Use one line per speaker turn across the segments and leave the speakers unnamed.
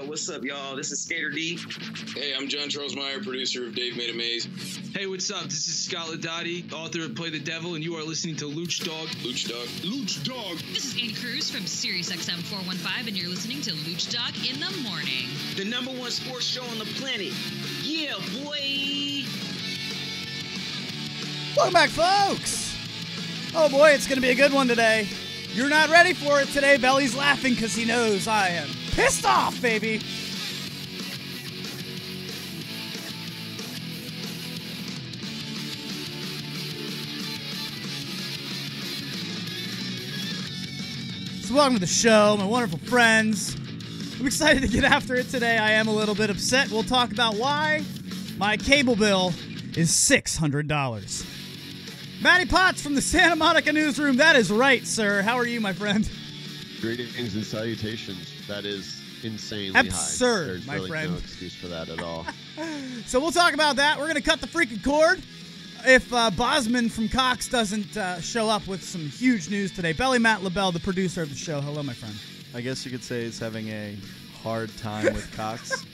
What's up, y'all? This is Skater D.
Hey, I'm John Charles Meyer, producer of Dave Made a Maze.
Hey, what's up? This is Scott Ladotti, author of Play the Devil, and you are listening to Luch Dog.
Luch Dog.
Luch Dog.
This is Andy Cruz from SiriusXM 415, and you're listening to Luch Dog in the Morning.
The #1 sports show on the planet. Yeah, boy.
Welcome back, folks. Oh, boy, it's going to be a good one today. You're not ready for it today. Belly's laughing because he knows I am pissed off, baby. So welcome to the show, my wonderful friends. I'm excited to get after it today. I am a little bit upset. We'll talk about why my cable bill is $600. Matty Potts from the Santa Monica newsroom. That is right, sir. How are you, my friend?
Greetings and salutations. That is insanely
absurd,
high. There's
my
really
friend.
no excuse for that at all.
So we'll talk about that. We're going to cut the freaking cord if Bosman from Cox doesn't show up with some huge news today. Belly Matt LaBelle, the producer of the show. Hello, my friend.
I guess you could say he's having a hard time with Cox.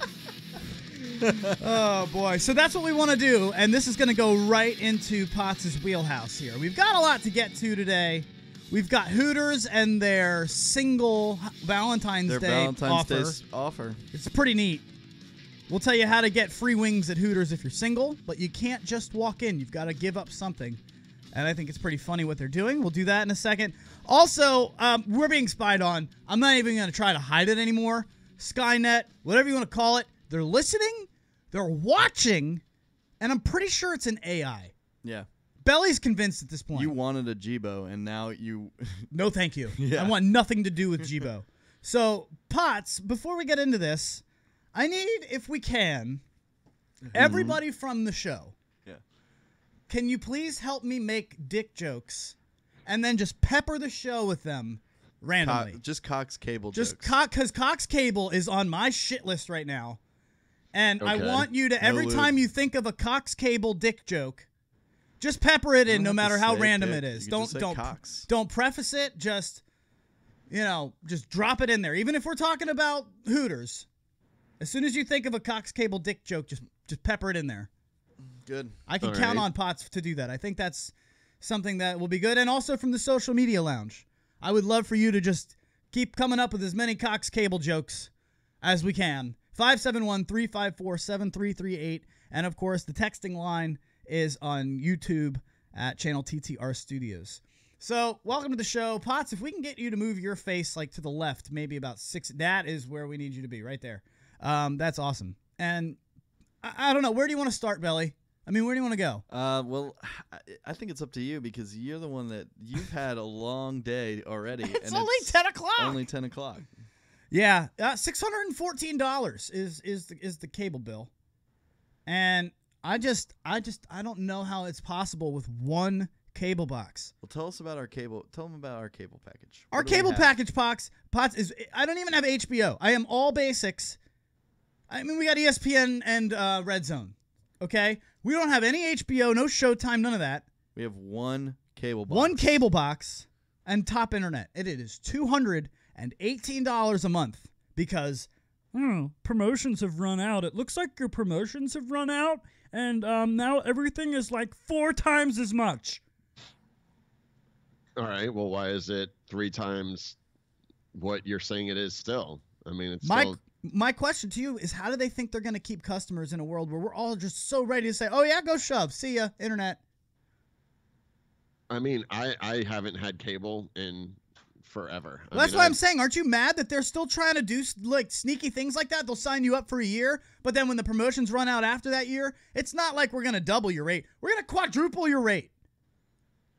Oh, boy. So that's what we want to do, and this is going to go right into Potts' wheelhouse here. We've got a lot to get to today. We've got Hooters and their single Valentine's Day
offer.
It's pretty neat. We'll tell you how to get free wings at Hooters if you're single, but you can't just walk in. You've got to give up something, and I think it's pretty funny what they're doing. We'll do that in a second. Also, we're being spied on. I'm not even going to try to hide it anymore. Skynet, whatever you want to call it, they're listening. They're watching, and I'm pretty sure it's an AI.
Yeah.
Belly's convinced at this point.
You wanted a Jibo, and now you...
No, thank you.
Yeah.
I want nothing to do with Jibo. So, Potts, before we get into this, I need, if we can, everybody from the show.
Yeah.
Can you please help me make dick jokes and then just pepper the show with them randomly?
Just Cox Cable
just
jokes.
Because Cox Cable is on my shit list right now. And I
Okay.
want you to,
No
every
lube.
time you think of a Cox Cable dick joke, just pepper it in, no
don't have
matter
to
how
say
random
dick.
it is.
You can just say
Don't
Cox.
don't preface it. Just just drop it in there. Even if we're talking about Hooters, as soon as you think of a Cox Cable dick joke, just pepper it in there.
Good.
I can
All
count
right.
on Potts to do that. I think that's something that will be good. And also from the social media lounge, I would love for you to just keep coming up with as many Cox Cable jokes as we can. 571-354-7338. And, of course, the texting line is on YouTube at Channel TTR Studios. So, welcome to the show. Potts, if we can get you to move your face, like, to the left, maybe about 6, that is where we need you to be, right there. That's awesome. And, I don't know, where do you want to start, Belly? I mean, where do you want to go?
Well, I think it's up to you because you're the one that you've had a long day already.
It's
and
only 10 o'clock.
Only 10 o'clock.
Yeah, $614 is the cable bill, and I don't know how it's possible with one cable box.
Well, tell them about our cable package.
Our
What do we
cable
have?
package Potts is. I don't even have HBO. I am all basics. I mean, we got ESPN and Red Zone. Okay, we don't have any HBO, no Showtime, none of that.
We have one cable box.
One cable box and top internet. It is $218 a month because promotions have run out. It looks like your promotions have run out, and now everything is like 4 times as much.
All right. Well, why is it 3 times what you're saying it is still? I mean, it's
My question to you is, how do they think they're going to keep customers in a world where we're all just so ready to say, oh, yeah, go shove. See ya, internet.
I mean, I haven't had cable in forever.
Well, that's why I'm saying, aren't you mad that they're still trying to do like sneaky things like that? They'll sign you up for a year, but then when the promotions run out after that year, it's not like we're going to double your rate. We're going to quadruple your rate.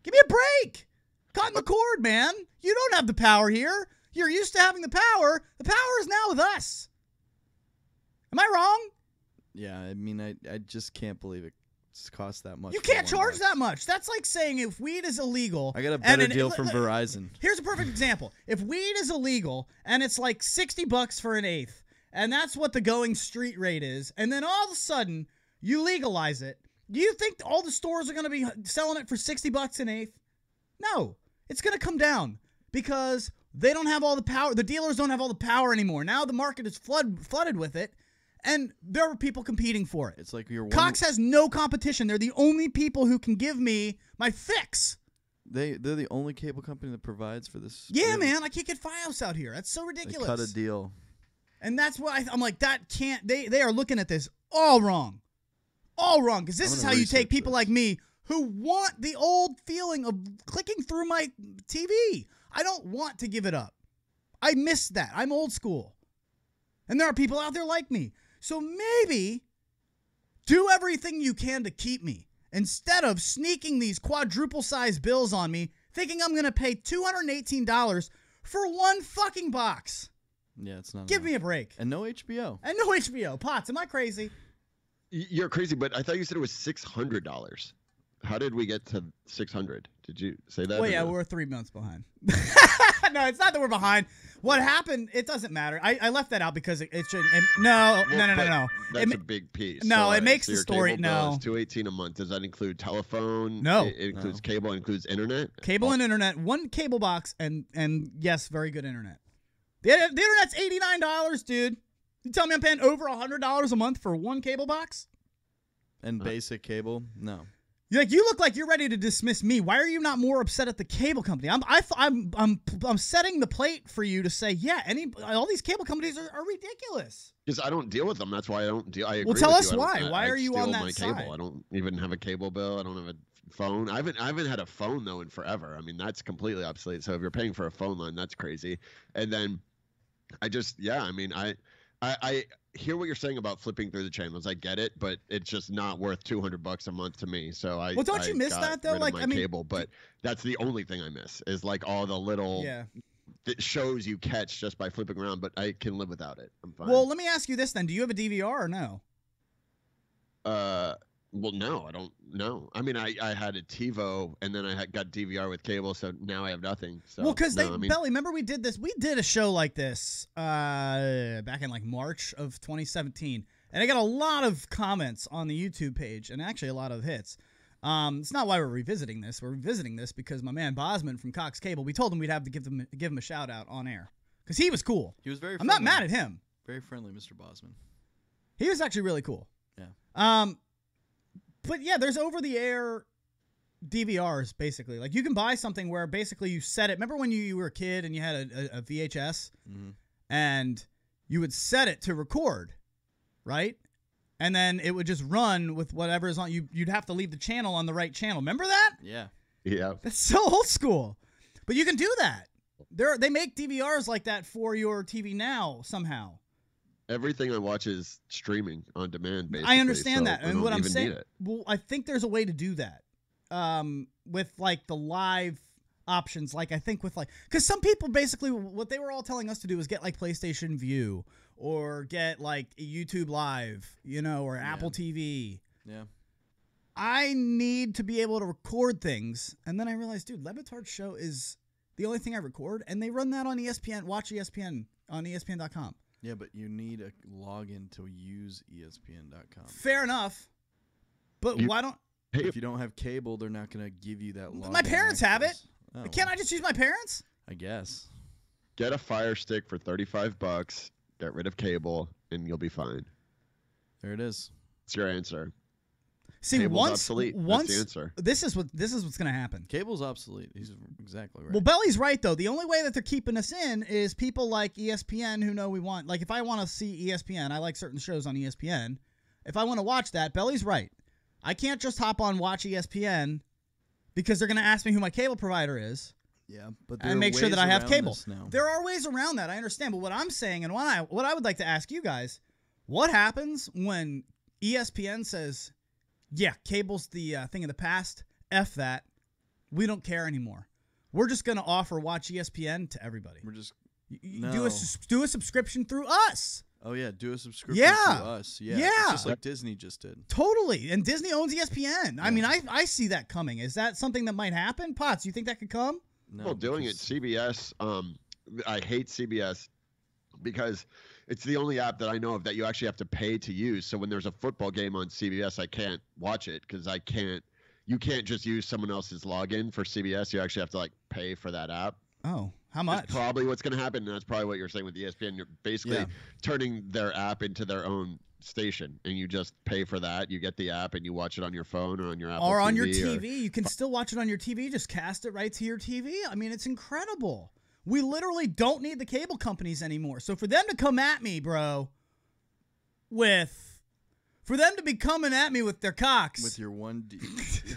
Give me a break. Cutting the cord, man. You don't have the power here. You're used to having the power. The power is now with us. Am I wrong?
Yeah, I mean, I just can't believe it costs that much.
You
for
can't
one
charge
box.
that much. That's like saying if weed is illegal.
I got a
and
better deal from Verizon.
Here's a perfect example. If weed is illegal and it's like $60 for an eighth, and that's what the going street rate is, and then all of a sudden you legalize it, do you think all the stores are going to be selling it for $60 an eighth? No. It's going to come down because They don't have all the power. The dealers don't have all the power anymore. Now the market is flooded with it, and there are people competing for it.
It's like you're
Cox has no competition. They're the only people who can give me my fix.
They're the only cable company that provides for this.
Yeah, man, I can't get Fios out here. That's so
They
ridiculous.
cut a deal.
And that's why I'm like, that can't. They are looking at this all wrong, because this
I'm
is
gonna
how you take
research
people
this.
like me who want the old feeling of clicking through my TV. I don't want to give it up. I miss that. I'm old school, and there are people out there like me. So maybe do everything you can to keep me instead of sneaking these quadruple-sized bills on me, thinking I'm going to pay $218 for one fucking box.
Yeah, it's not.
Give
enough.
me a break.
And no HBO.
And no HBO. Potts, am I crazy?
You're crazy, but I thought you said it was $600. How did we get to 600? Did you say that?
Well,
or
yeah,
no?
we're 3 months behind. No, it's not that we're behind. What happened, it doesn't matter. I left that out because it shouldn't. No.
That's
It
a big piece.
no, it makes
so
the
your
story-
cable bill
no.
is $218 a month. Does that include telephone?
No.
It includes cable. It includes internet.
Cable and internet, one cable box, and yes, very good internet. The internet's $89, dude. You tell me I'm paying over $100 a month for one cable box?
And basic cable? No.
You look like you're ready to dismiss me. Why are you not more upset at the cable company? I'm setting the plate for you to say, yeah, all these cable companies are ridiculous.
Because I don't deal with them. That's why I don't deal. I agree
Well, tell
with
us
you.
why. Why are you on that
my
side?
cable. I don't even have a cable bill. I don't have a phone. I haven't had a phone though in forever. I mean, that's completely obsolete. So if you're paying for a phone line, that's crazy. And then I hear what you're saying about flipping through the channels. I get it, but it's just not worth $200 a month to me. So
Well, don't you miss
got
that, though?
rid of
Like,
my
I mean,
cable, but that's the only thing I miss is like all the little shows you catch just by flipping around. But I can live without it. I'm fine.
Well, let me ask you this then: do you have a DVR or no?
Well, no, I don't know. I mean, I had a TiVo, and then I got DVR with cable, so now I have nothing. So,
Well, because
no,
Belly, remember we did this? We did a show like this back in like March of 2017, and I got a lot of comments on the YouTube page, and actually a lot of hits. It's not why we're revisiting this. We're revisiting this because my man Bosman from Cox Cable, we told him we'd have to give him a shout out on air because he was cool.
He was very
I'm
friendly.
not mad at him.
Very friendly, Mr. Bosman.
He was actually really cool.
Yeah.
But yeah, there's over-the-air DVRs, basically. Like, you can buy something where basically you set it. Remember when you were a kid and you had a VHS?
Mm-hmm.
And you would set it to record, right? And then it would just run with whatever is on. You'd have to leave the channel on the right channel. Remember that?
Yeah.
Yeah.
That's so old school. But you can do that. They make DVRs like that for your TV now somehow.
Everything I watch is streaming on demand, basically.
I understand
so
that.
I
And
don't
what I'm
even
saying,
need it.
well, I think there's a way to do that with like the live options. Like I think with like, because some people basically what they were all telling us to do is get like PlayStation View or get like YouTube Live, or Apple TV.
Yeah.
I need to be able to record things. And then I realized, dude, Levitard's show is the only thing I record. And they run that on ESPN, watch ESPN on ESPN.com.
Yeah, but you need a login to use ESPN.com.
Fair enough. But why don't...
If you don't have cable, they're not going to give you that login.
My parents have it.
Oh,
Can't I just use my parents?
I guess.
Get a Fire Stick for $35. Get rid of cable, and you'll be fine.
There it is.
It's your answer.
See,
Cable's obsolete.
once
That's the answer.
this is what's going to happen.
Cable's obsolete. He's exactly right.
Well, Belly's right though. The only way that they're keeping us in is people like ESPN who know we want. Like if I want to see ESPN, I like certain shows on ESPN. If I want to watch that, Belly's right. I can't just hop on watch ESPN because they're going to ask me who my cable provider is.
Yeah, but there
And
are
make sure
ways
that I have
around
cable.
this now.
There are ways around that. I understand, but what I'm saying and what I would like to ask you guys, what happens when ESPN says, yeah, cable's the thing of the past. F that. We don't care anymore. We're just going to offer watch ESPN to everybody.
We're just
Do a subscription through us.
Oh yeah, do a subscription
Yeah.
to us. Yeah,
Yeah.
It's just like Disney just did.
Totally. And Disney owns ESPN. I mean, I see that coming. Is that something that might happen? Potts, you think that could come?
No,
Well, doing it,
because-
CBS. I hate CBS because it's the only app that I know of that you actually have to pay to use. So when there's a football game on CBS, I can't watch it because you can't just use someone else's login for CBS. You actually have to like pay for that app.
Oh, How much?
That's probably what's going to happen. And that's probably what you're saying with ESPN. You're basically turning their app into their own station, and you just pay for that. You get the app, and you watch it on your phone or on your Apple
or on
TV
your TV. You can still watch it on your TV. Just cast it right to your TV. I mean, it's incredible. We literally don't need the cable companies anymore. So for them to come at me, bro, for them to be coming at me with their cocks.
With your 1D.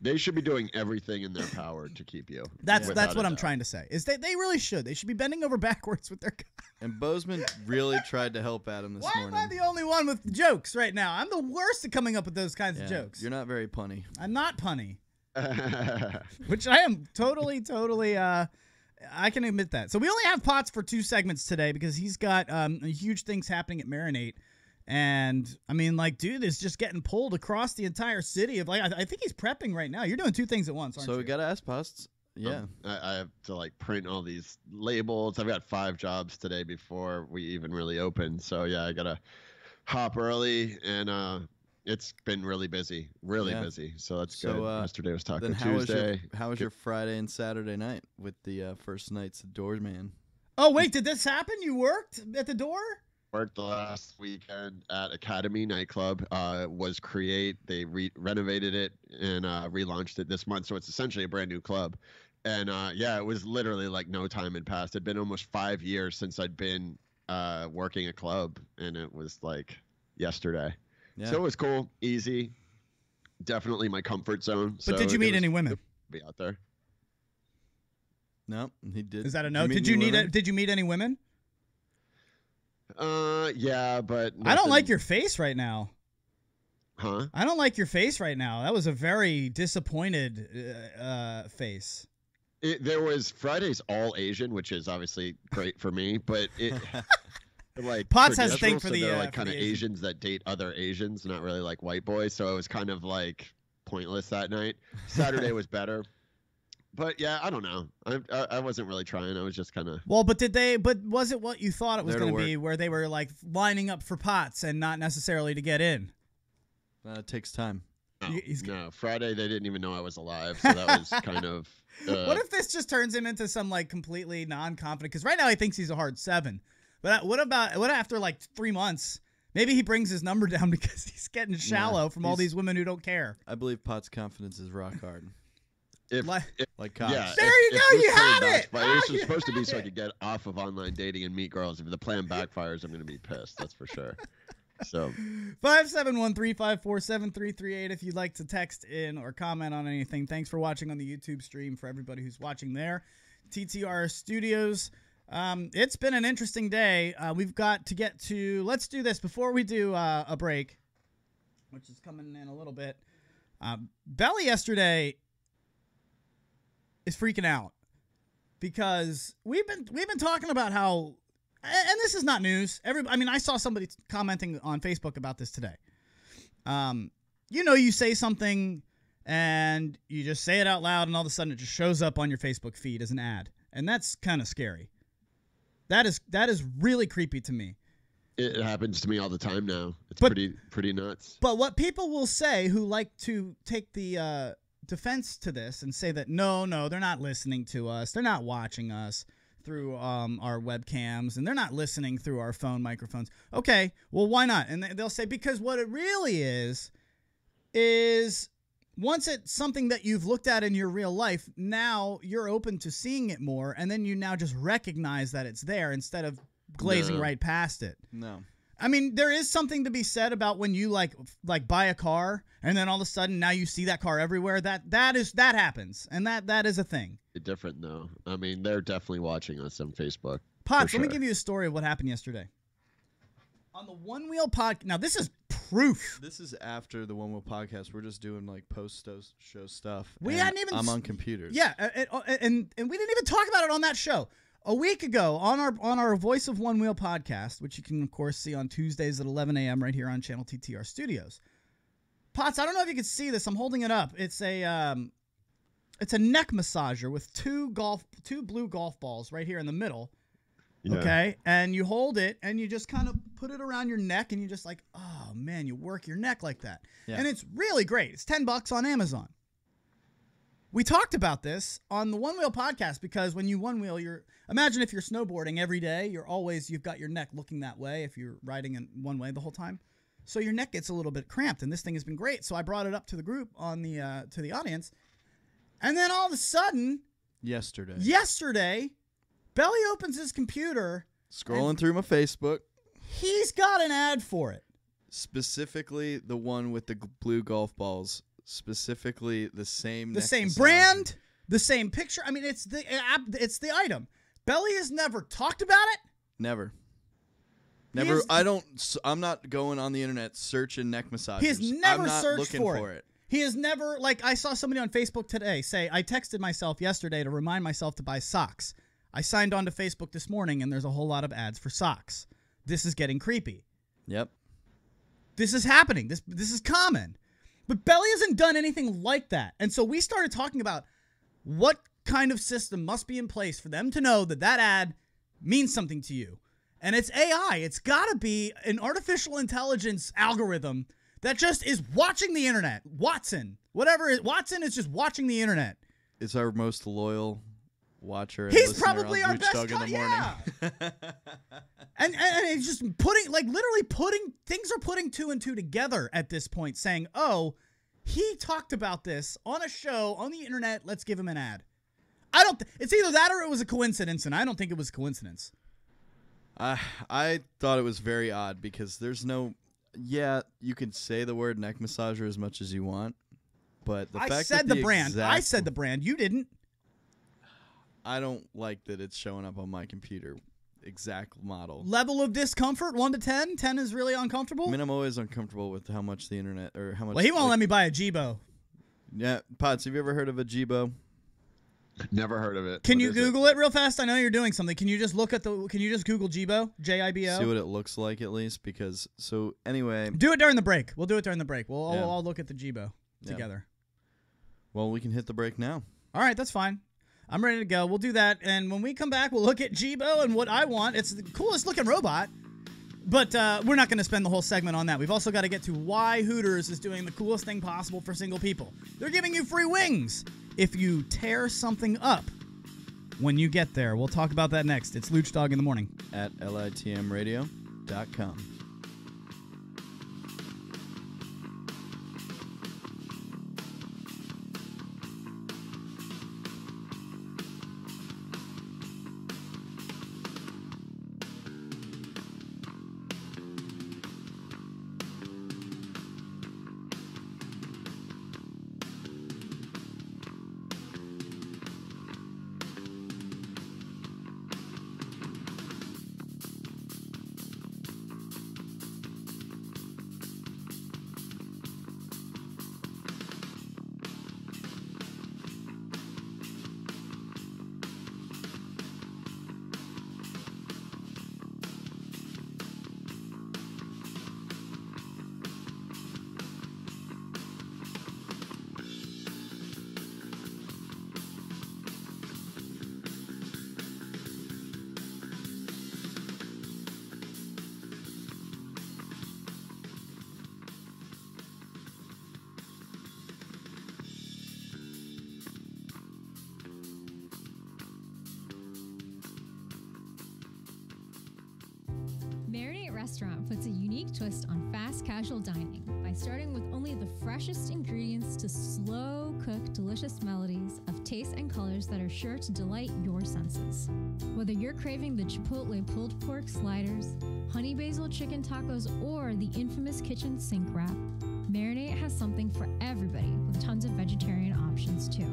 They should be doing everything in their power to keep you.
That's what I'm trying to say. Is they really should. They should be bending over backwards with their cocks.
And Bozeman really tried to help Adam this morning.
Why am I the only one with jokes right now? I'm the worst at coming up with those kinds of jokes.
You're not very punny.
I'm not punny. Which I am totally, I can admit that. So we only have Potts for 2 segments today because he's got huge things happening at Marinate. And, I mean, like, dude is just getting pulled across the entire city. Of like, I think he's prepping right now. You're doing 2 things at once, aren't you?
So we got to ask Potts. Yeah.
I have to, like, print all these labels. I've got 5 jobs today before we even really open. So, yeah, I got to hop early. And it's been really busy. Really busy. So that's good. Yesterday was Taco Tuesday.
How was your Friday and Saturday night with the first night's Doorman?
Oh, wait, did this happen? You worked at the door?
Worked the last weekend at Academy nightclub. Was Create. They renovated it and relaunched it this month. So it's essentially a brand new club. And it was literally like no time had passed. It'd been almost 5 years since I'd been working a club, and it was like yesterday. Yeah. So it was cool, easy, definitely my comfort zone.
But did you meet any women?
Be out there.
No, he did.
Is that a no? Did you meet any women?
Yeah, but nothing.
I don't like your face right now.
Huh?
I don't like your face right now. That was a very disappointed face.
There was Friday's all Asian, which is obviously great for me, but it like
Potts has a thing for the
they're like kind of Asians that date other Asians, not really like white boys. So it was kind of like pointless that night. Saturday was better. But yeah, I don't know. I wasn't really trying. I was just kind of.
Well, but was it what you thought it was going to be, where they were like lining up for Potts and not necessarily to get in?
It takes time.
No, Friday they didn't even know I was alive, so that was kind of.
What if this just turns him into some like completely non-confident? Because right now he thinks he's a hard 7. But what after like 3 months? Maybe he brings his number down because he's getting shallow from all these women who don't care.
I believe Potts' confidence is rock hard.
Like
cops.
Yeah,
there you go. You had it.
This was supposed to be so I could get off of online dating and meet girls. If the plan backfires, I'm going to be pissed. That's for sure. So
571-354-7338 if you'd like to text in or comment on anything. Thanks for watching on the YouTube stream. For everybody who's watching there, TTR Studios. It's been an interesting day. We've got to get to. Let's do this before we do a break, which is coming in a little bit. Belly yesterday is freaking out because we've been talking about how. And this is not news. I saw somebody commenting on Facebook about this today. You say something and you just say it out loud, and all of a sudden it just shows up on your Facebook feed as an ad, and that's kind of scary. That is really creepy to me.
It happens to me all the time now. It's pretty nuts.
But what people will say who like to take the defense to this and say that no, they're not listening to us, they're not watching us through our webcams, and they're not listening through our phone microphones. Okay, well, why not? And they'll say, because what it really is once it's something that you've looked at in your real life, now you're open to seeing it more, and then you now just recognize that it's there instead of glazing right past it.
No.
I mean, there is something to be said about when you like buy a car, and then all of a sudden now you see that car everywhere. That happens, and that is a thing.
Different though. I mean, they're definitely watching us on Facebook.
Potts, let me give you a story of what happened yesterday. On the One Wheel podcast. Now, this is proof.
This is after the One Wheel podcast. We're just doing like post-show stuff.
We hadn't even.
I'm on computers.
Yeah, and we didn't even talk about it on that show. A week ago, on our Voice of One Wheel podcast, which you can, of course, see on Tuesdays at 11 a.m. right here on Channel TTR Studios. Potts, I don't know if you can see this. I'm holding it up. It's a neck massager with two blue golf balls right here in the middle. Yeah. Okay, and you hold it, and you just kind of put it around your neck, and you just like, oh, man, you work your neck like that. Yeah. And it's really great. It's $10 on Amazon. We talked about this on the One Wheel podcast because when you one wheel, imagine if you're snowboarding every day, you've got your neck looking that way if you're riding in one way the whole time. So your neck gets a little bit cramped, and this thing has been great. So I brought it up to the group to the audience, and then all of a sudden, yesterday, Belly opens his computer,
scrolling through my Facebook.
He's got an ad for it,
specifically the one with the blue golf balls. Specifically, the same
brand, the same picture. I mean, it's the item. Belly has never talked about it.
Never. I'm not going on the internet searching neck massages.
He has never searched
for it.
He has never, I saw somebody on Facebook today say, I texted myself yesterday to remind myself to buy socks. I signed on to Facebook this morning, and there's a whole lot of ads for socks. This is getting creepy.
Yep.
This is happening. This is common. But Belly hasn't done anything like that. And so we started talking about what kind of system must be in place for them to know that ad means something to you. And it's AI. It's got to be an artificial intelligence algorithm that just is watching the internet. Watson is just watching the internet.
It's our most loyal watcher. And
He's probably our best
dog in the morning.
And it's just literally things are putting two and two together at this point, saying, oh, he talked about this on a show on the internet. Let's give him an ad. It's either that or it was a coincidence, and I don't think it was a coincidence.
I thought it was very odd because there's no. Yeah, you can say the word neck massager as much as you want, but the fact
I said
that
the brand. I said the brand. You didn't.
I don't like that it's showing up on my computer. Exact model.
Level of discomfort, 1 to 10. 10 is really uncomfortable.
I mean, I'm always uncomfortable with how much the internet or how much.
Well, he won't let me buy a Jibo.
Yeah, Pots. Have you ever heard of a Jibo?
Never heard of it.
Can you Google it real fast? I know you're doing something. Can you just Can you just Google Jibo? Jibo.
See what it looks like at least, because anyway.
Do it during the break. We'll do it during the break. We'll all look at the Jibo together.
Well, we can hit the break now.
All right, that's fine. I'm ready to go. We'll do that, and when we come back, we'll look at Jibo and what I want. It's the coolest looking robot, but we're not going to spend the whole segment on that. We've also got to get to why Hooters is doing the coolest thing possible for single people. They're giving you free wings if you tear something up when you get there. We'll talk about that next. It's Luch Dog in the Morning
at litmradio.com.
Restaurant puts a unique twist on fast casual dining by starting with only the freshest ingredients to slow cook delicious melodies of tastes and colors that are sure to delight your senses. Whether you're craving the Chipotle pulled pork sliders, honey basil chicken tacos, or the infamous kitchen sink wrap, Marinate has something for everybody with tons of vegetarian options too.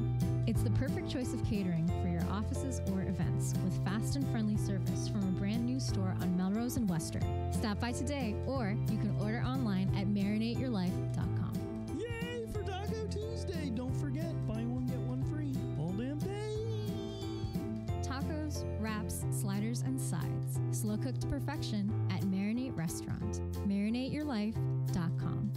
It's the perfect choice of catering for your offices or events with fast and friendly service from a brand new store on Melrose and Western. Stop by today, or you can order online at marinateyourlife.com.
Yay for Taco Tuesday! Don't forget, buy one, get one free. All damn day!
Tacos, wraps, sliders, and sides. Slow cooked to perfection at Marinate Restaurant. marinateyourlife.com.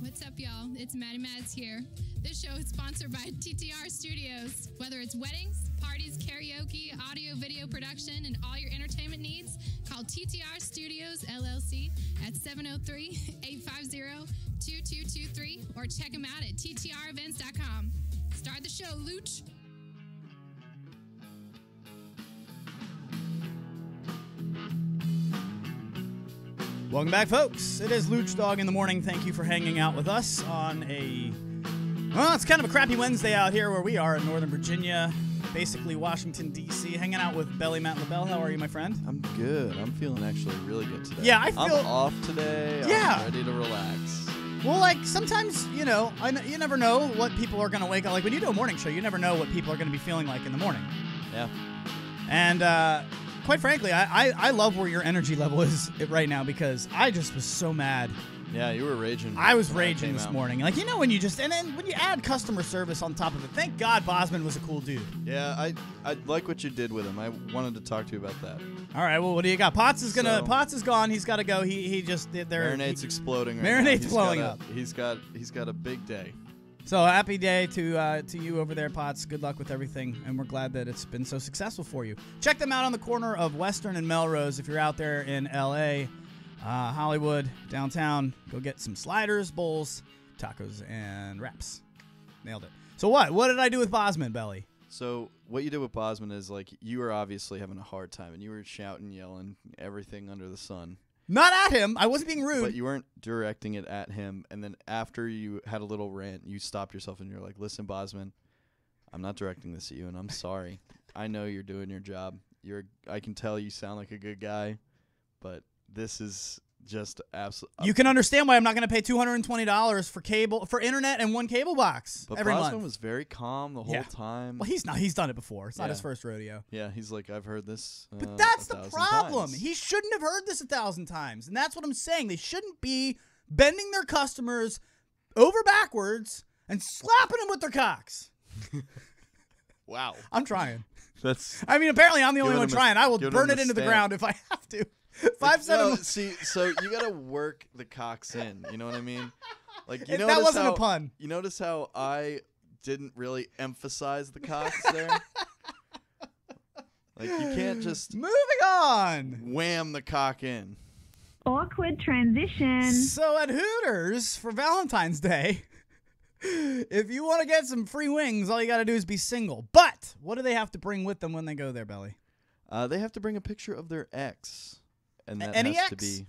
What's up, y'all? It's Maddie Mads here. This show is sponsored by TTR Studios. Whether it's weddings, parties, karaoke, audio, video production, and all your entertainment needs, call TTR Studios, LLC at 703-850-2223 or check them out at ttrevents.com. Start the show, Luch.
Welcome back, folks. It is Luch Dog in the morning. Thank you for hanging out with us on it's kind of a crappy Wednesday out here where we are in Northern Virginia, basically Washington, D.C., hanging out with Belly Matt LaBelle. How are you, my friend?
I'm good. I'm feeling actually really good today.
Yeah, I'm
off today.
Yeah.
I'm ready to relax.
Well, like, sometimes, you never know what people are going to wake up. Like, when you do a morning show, you never know what people are going to be feeling like in the morning.
Yeah.
And, quite frankly, I love where your energy level is right now because I just was so mad.
Yeah, you were raging.
I was raging this morning. Like, when you and then when you add customer service on top of it, thank God Bosman was a cool dude.
Yeah, I like what you did with him. I wanted to talk to you about that.
All right, well, what do you got? Potts is gone. He's got to go. He just did there.
Marinate's exploding right
Marinate's
now.
blowing up.
He's got a big day.
So happy day to you over there, Potts. Good luck with everything, and we're glad that it's been so successful for you. Check them out on the corner of Western and Melrose if you're out there in L.A., Hollywood, downtown. Go get some sliders, bowls, tacos, and wraps. Nailed it. So what did I do with Bosman, Belly?
So what you did with Bosman is, like, you were obviously having a hard time, and you were shouting, yelling, everything under the sun.
Not at him. I wasn't being rude.
But you weren't directing it at him. And then after you had a little rant, you stopped yourself and you're like, listen, Bosman, I'm not directing this at you, and I'm sorry. I know you're doing your job. I can tell you sound like a good guy, but this is just absolutely.
You can understand why I'm not going to pay $220 for internet and one cable box every month.
Bosman was very calm the whole time.
Well, he's not. He's done it before. It's not his first rodeo.
Yeah, he's like, I've heard this.
But that's the problem.
Times.
He shouldn't have heard this 1,000 times, and that's what I'm saying. They shouldn't be bending their customers over backwards and slapping them with their cocks.
Wow.
I'm trying.
I
mean, apparently I'm the only one trying. I will burn it into the ground if I have to. 5'7".
No, see, so you gotta work the cocks in. You know what I mean? Like, you
that wasn't a pun.
You notice how I didn't really emphasize the cocks there? Like, you can't just
moving on
wham the cock in.
Awkward transition.
So at Hooters for Valentine's Day, if you want to get some free wings, all you got to do is be single. But what do they have to bring with them when they go there, Belly?
They have to bring a picture of their ex. And that
any
has
ex?
to be,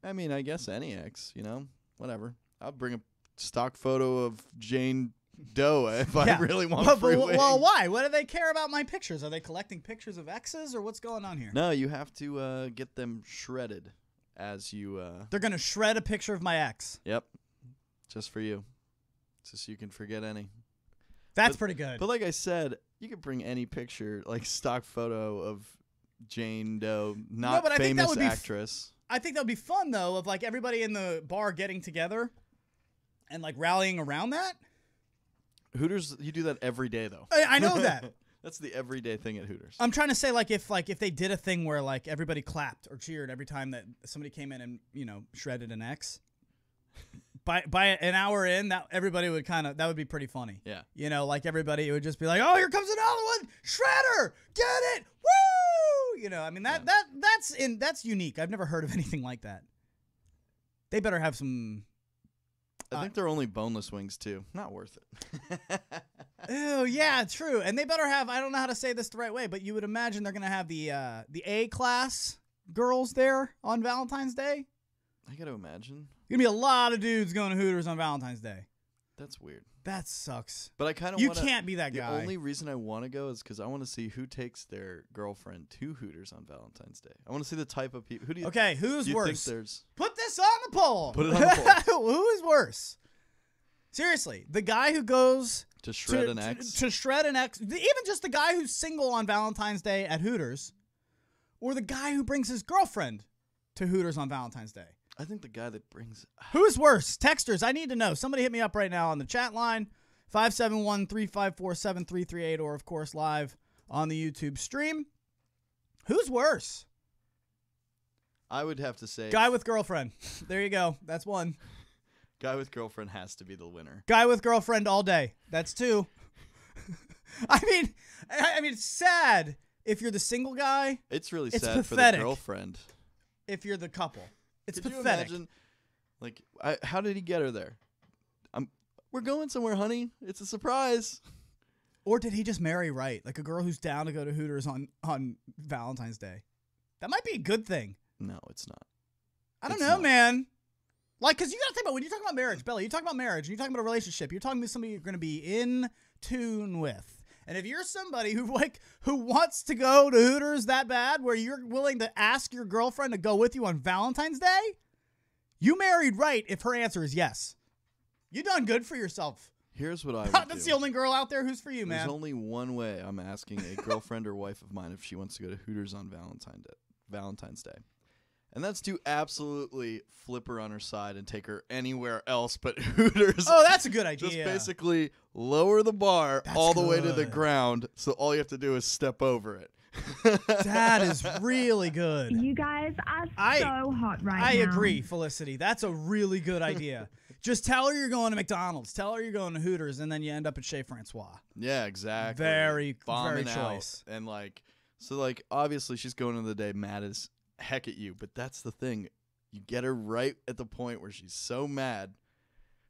I mean, I guess any ex, whatever. I'll bring a stock photo of Jane Doe if I really want free wings.
Well, why? What do they care about my pictures? Are they collecting pictures of exes or what's going on here?
No, you have to get them shredded as you.
They're going to shred a picture of my ex.
Yep. Just for you. Just so you can forget any.
That's pretty good.
But like I said, you could bring any picture, like stock photo of Jane Doe, not famous actress.
I think that would be fun, though, of like everybody in the bar getting together and like rallying around that.
Hooters, you do that every day, though.
I know that.
That's the everyday thing at Hooters.
I'm trying to say, if they did a thing where like everybody clapped or cheered every time that somebody came in and shredded an X. By an hour in, that everybody would that would be pretty funny.
Yeah.
Like everybody, it would just be like, oh, here comes another one, shredder, get it, woo! I mean that's unique. I've never heard of anything like that. They better have some.
I think they're only boneless wings too. Not worth it.
Oh yeah, true. And they better have. I don't know how to say this the right way, but you would imagine they're gonna have the A class girls there on Valentine's Day.
I gotta imagine.
Gonna be a lot of dudes going to Hooters on Valentine's Day.
That's weird.
That sucks.
But I kind of
you can't be that guy.
The only reason I want to go is because I want to see who takes their girlfriend to Hooters on Valentine's Day. I want to see the type of people.
Who's worse? Put this on the poll.
Put it on the poll.
Who is worse? Seriously, the guy who goes
to shred an ex,
to shred an ex, even just the guy who's single on Valentine's Day at Hooters, or the guy who brings his girlfriend to Hooters on Valentine's Day.
I think the guy that brings...
Who's worse? Texters, I need to know. Somebody hit me up right now on the chat line, 571-354-7338, or, of course, live on the YouTube stream. Who's worse?
I would have to say...
Guy with girlfriend. There you go. That's one.
Guy with girlfriend has to be the winner.
Guy with girlfriend all day. That's two. I mean, it's sad if you're the single guy.
It's really
it's
sad
pathetic
for the girlfriend.
If you're the couple. It's
Could
pathetic.
You imagine, how did he get her there? We're going somewhere, honey. It's a surprise.
Or did he just marry right? Like a girl who's down to go to Hooters on Valentine's Day. That might be a good thing.
No, it's not.
I don't know, man. Like, because you got to think about when you're talking about marriage, Bella, you talk about marriage, and you're talking about a relationship, you're talking about somebody you're going to be in tune with. And if you're somebody who wants to go to Hooters that bad, where you're willing to ask your girlfriend to go with you on Valentine's Day, you married right if her answer is yes. You done good for yourself.
Here's what I would
That's
do.
the only girl out there who's for you, man.
There's only one way I'm asking a girlfriend or wife of mine if she wants to go to Hooters on Valentine's Day. And that's to absolutely flip her on her side and take her anywhere else but Hooters.
Oh, that's a good idea.
Just basically lower the bar all the way to the
good.
ground, so all you have to do is step over it.
That is really good.
You guys are so hot right now.
I agree, Felicity. That's a really good idea. Just tell her you're going to McDonald's. Tell her you're going to Hooters, and then you end up at Chez Francois.
Yeah, exactly.
Very
Bombing
choice.
Out. And obviously she's going into the day mad as heck at you, but that's the thing. You get her right at the point where she's so mad,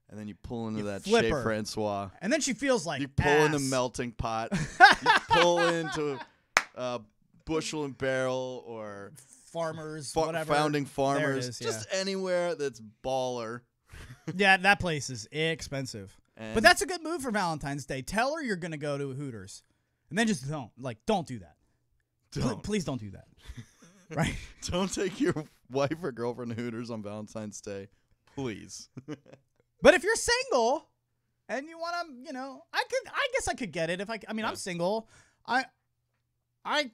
and then you pull into that Chez Francois.
And then she feels like
you pull
ass.
in the melting pot. You pull into Bushel and Barrel or
Farmers, whatever.
Founding Farmers.
There it is,
just anywhere that's baller.
Yeah, that place is expensive. But that's a good move for Valentine's Day. Tell her you're going to go to Hooters. And then just don't do that. Please don't do that. Right?
Don't take your wife or girlfriend to Hooters on Valentine's Day. Please.
But if you're single and you want to, I guess I could get it if I'm single. I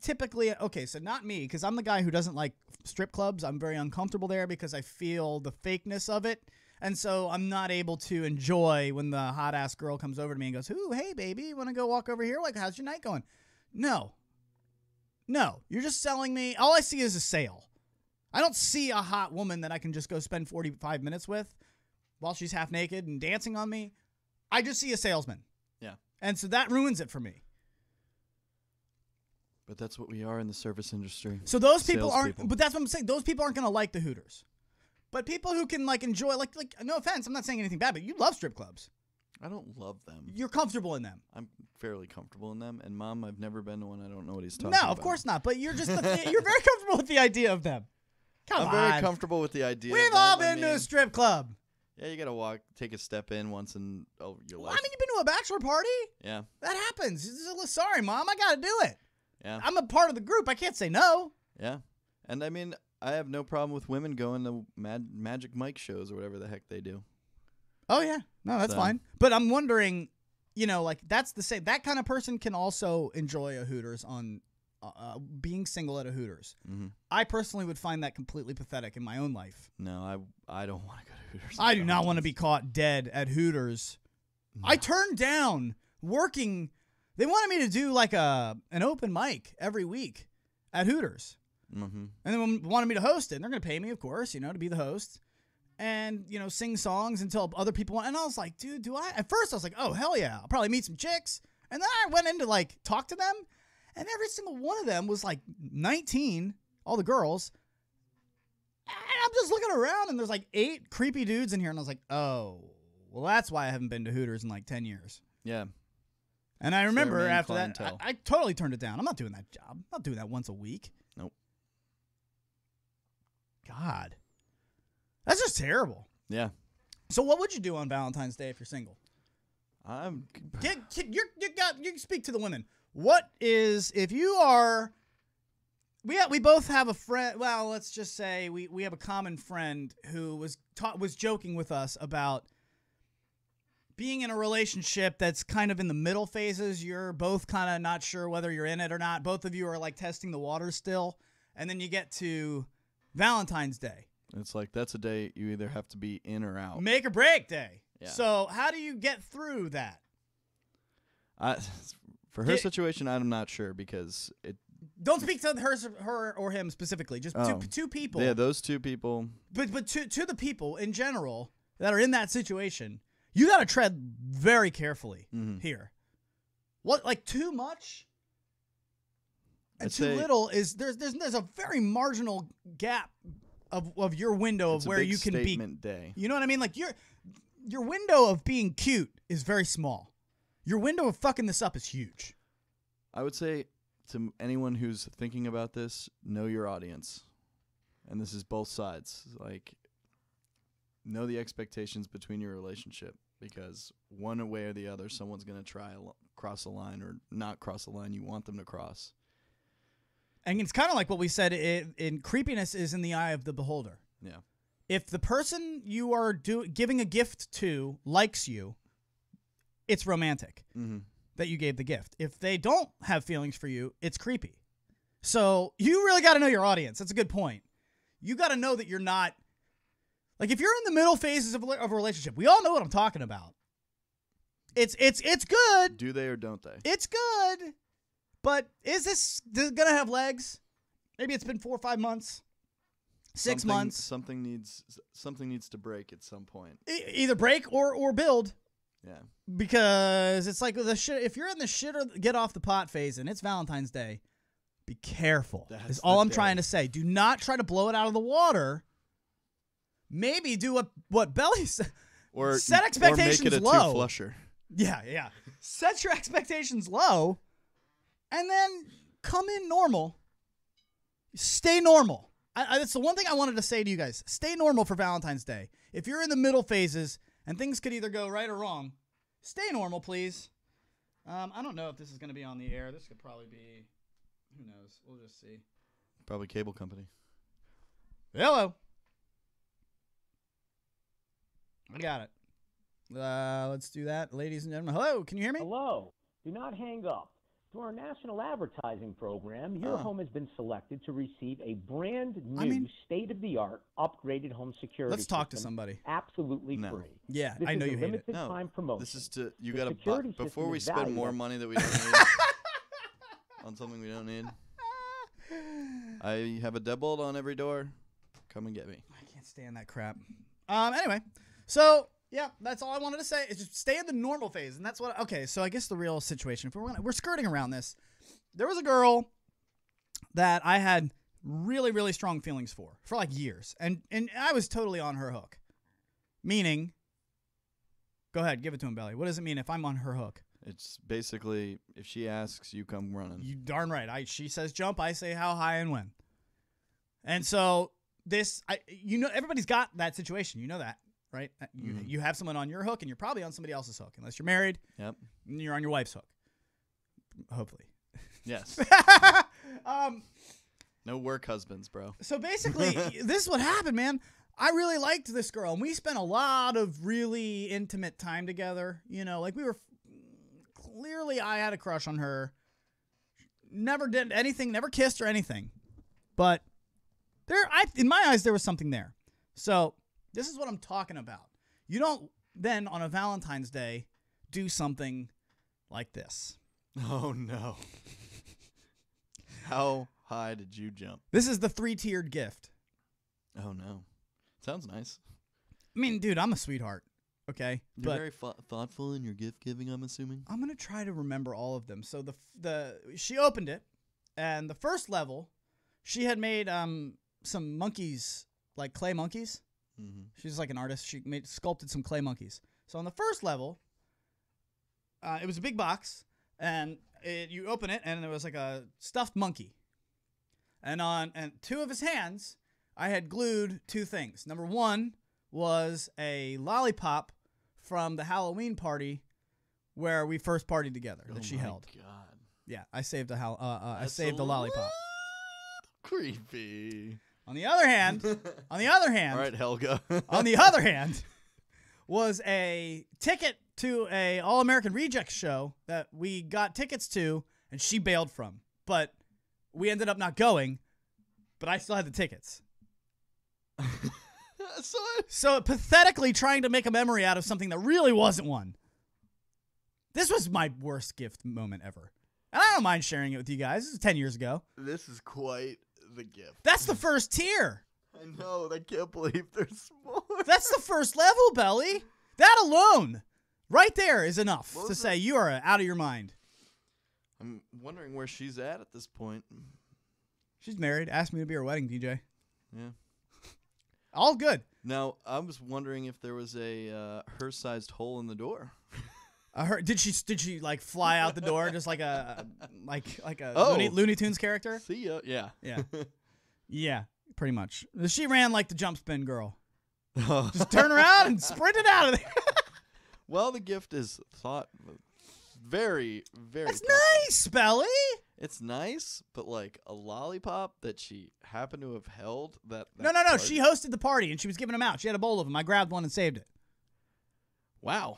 typically, so not me, because I'm the guy who doesn't like strip clubs. I'm very uncomfortable there because I feel the fakeness of it. And so I'm not able to enjoy when the hot-ass girl comes over to me and goes, ooh, hey, baby, you want to go walk over here? Like, how's your night going? No, you're just selling me. All I see is a sale. I don't see a hot woman that I can just go spend 45 minutes with while she's half naked and dancing on me. I just see a salesman.
Yeah.
And so that ruins it for me.
But that's what we are in the service industry.
So those people aren't, but that's what I'm saying. Those people aren't going to like the Hooters. But people who can enjoy, no offense, I'm not saying anything bad, but you love strip clubs.
I don't love them.
You're comfortable in them.
I'm fairly comfortable in them. And Mom, I've never been to one. I don't know what he's talking
about.
about.
No, of course not. But you're just you're very comfortable with the idea of them.
I'm very comfortable with the idea.
We've all been to a strip club.
Yeah, you gotta take a step in once in your life.
You've been to a bachelor party.
Yeah,
that happens. Sorry, Mom, I gotta do it.
Yeah,
I'm a part of the group. I can't say no.
Yeah, and I have no problem with women going to Magic Mike shows or whatever the heck they do.
Oh yeah, no, that's fine. But I'm wondering, that's the same. That kind of person can also enjoy a Hooters on being single at a Hooters.
Mm-hmm.
I personally would find that completely pathetic in my own life.
No, I don't want to go to Hooters.
I do not want to be caught dead at Hooters. No. I turned down working. They wanted me to do an open mic every week at Hooters.
Mm-hmm.
And they wanted me to host it. And they're going to pay me, of course, to be the host. And, sing songs until other people want. And I was like, dude, do I? At first, I was like, oh, hell yeah. I'll probably meet some chicks. And then I went in to, talk to them. And every single one of them was, 19, all the girls. And I'm just looking around, and there's, 8 creepy dudes in here. And I was like, oh, well, that's why I haven't been to Hooters in, 10 years.
Yeah.
And I remember after that, I totally turned it down. I'm not doing that job. I'm not doing that once a week.
Nope.
God. That's just terrible.
Yeah.
So what would you do on Valentine's Day if you're single? You speak to the women. What is, if you are, we both have a friend, well, let's just say we have a common friend who was joking with us about being in a relationship that's kind of in the middle phases. You're both kind of not sure whether you're in it or not. Both of you are testing the waters still. And then you get to Valentine's Day.
It's that's a day you either have to be in or out.
Make or break day.
Yeah.
So how do you get through that?
For her situation, I'm not sure because it.
Don't speak to her or him specifically. Just two people.
Yeah, those two people.
But to the people in general that are in that situation, you got to tread very carefully here. What too much and too little is there's a very marginal gap of your window of where you can be.
Day.
You know what I mean? Your window of being cute is very small. your window of fucking this up is huge.
I would say to anyone who's thinking about this, know your audience. And this is both sides. Like, know the expectations between your relationship, because one way or the other, someone's going to try cross a line or not cross a line you want them to cross.
And it's kind of like what we said in creepiness is in the eye of the beholder.
Yeah.
If the person you are giving a gift to likes you, it's romantic that you gave the gift. If they don't have feelings for you, it's creepy. So you really got to know your audience. That's a good point. You got to know that you're not, like, if you're in the middle phases of a relationship, we all know what I'm talking about. It's good.
Do they or don't they?
It's good. But is this going to have legs? Maybe it's been 4 or 5 months. 6 months.
Something needs to break at some point.
Either break or build.
Yeah.
Because it's like the shit. If you're in the shit or get off the pot phase and it's Valentine's Day, be careful. That's all I'm trying to say. Do not try to blow it out of the water. Maybe do what Belly said.
Or
set expectations
or make it a
low.
two-flusher.
Yeah. Set your expectations low, and then come in normal. Stay normal. That's the one thing I wanted to say to you guys. Stay normal for Valentine's Day. If you're in the middle phases and things could either go right or wrong, stay normal, please. I don't know if this is going to be on the air. This could probably be, who knows? We'll just see.
Probably cable company.
Hello. I got it. Let's do that, ladies and gentlemen. Hello, can you hear me?
Hello. Do not hang up. Through our national advertising program, your home has been selected to receive a brand new, state-of-the-art, upgraded home security
Let's talk to
system,
somebody.
Absolutely free.
Yeah,
this
I know
is
you
a
hate it.
limited time promotion.
This is to you
The
got to
security
before
system
we
is
spend
valuable.
more money that we don't need on something we don't need. I have a deadbolt on every door. Come and get me.
I can't stand that crap. Anyway, so yeah, that's all I wanted to say. Is just stay in the normal phase, and that's what. Okay, so I guess the real situation. If we're skirting around this, there was a girl that I had really, really strong feelings for like years, and I was totally on her hook. Meaning, go ahead, give it to him, Belly. What does it mean if I'm on her hook?
It's basically if she asks, you come running.
You darn right. She says jump, I say how high and when. And so everybody's got that situation. You know that, right? You have someone on your hook, and you're probably on somebody else's hook, unless you're married.
Yep.
And you're on your wife's hook. Hopefully.
Yes. No work husbands, bro.
So basically, this is what happened, man. I really liked this girl, and we spent a lot of really intimate time together. You know, like we were clearly, I had a crush on her. Never did anything, never kissed or anything, but in my eyes, there was something there. So this is what I'm talking about. You don't then on a Valentine's Day do something like this.
Oh no. How high did you jump?
This is the 3-tiered gift.
Oh no. Sounds nice.
I mean, dude, I'm a sweetheart. Okay,
you're very thoughtful in your gift giving, I'm assuming.
I'm gonna try to remember all of them. So she opened it, and the first level, she had made some monkeys, like clay monkeys.
Mm-hmm.
She's like an artist. She sculpted some clay monkeys. So on the first level, it was a big box, and you open it, and there was like a stuffed monkey. And on 2 of his hands, I had glued 2 things. Number 1 was a lollipop from the Halloween party where we first partied together that she held.
Oh my god.
Yeah, I saved a lollipop.
Creepy.
On the other hand,
all right, Helga.
on the other hand, was a ticket to a All-American Rejects show that we got tickets to, and she bailed from. But we ended up not going, but I still had the tickets. So pathetically trying to make a memory out of something that really wasn't one. This was my worst gift moment ever. And I don't mind sharing it with you guys. This is 10 years ago.
This is quite the gift.
That's the first tier.
I know. I can't believe there's more.
That's the first level, Belly. That alone, right there, is enough to say you are out of your mind.
I'm wondering where she's at this point.
She's married. Asked me to be her wedding DJ.
Yeah.
All good.
Now, I was wondering if there was a her-sized hole in the door.
Did she like fly out the door just like a Looney Tunes character?
See ya. Yeah.
Yeah. Yeah, pretty much. She ran like the jump spin girl. Just turn around and sprint out of there.
Well, the gift is thought very, very.
That's nice, Belly.
It's nice, but like a lollipop that she happened to have held.
No. She hosted the party and she was giving them out. She had a bowl of them. I grabbed one and saved it.
Wow.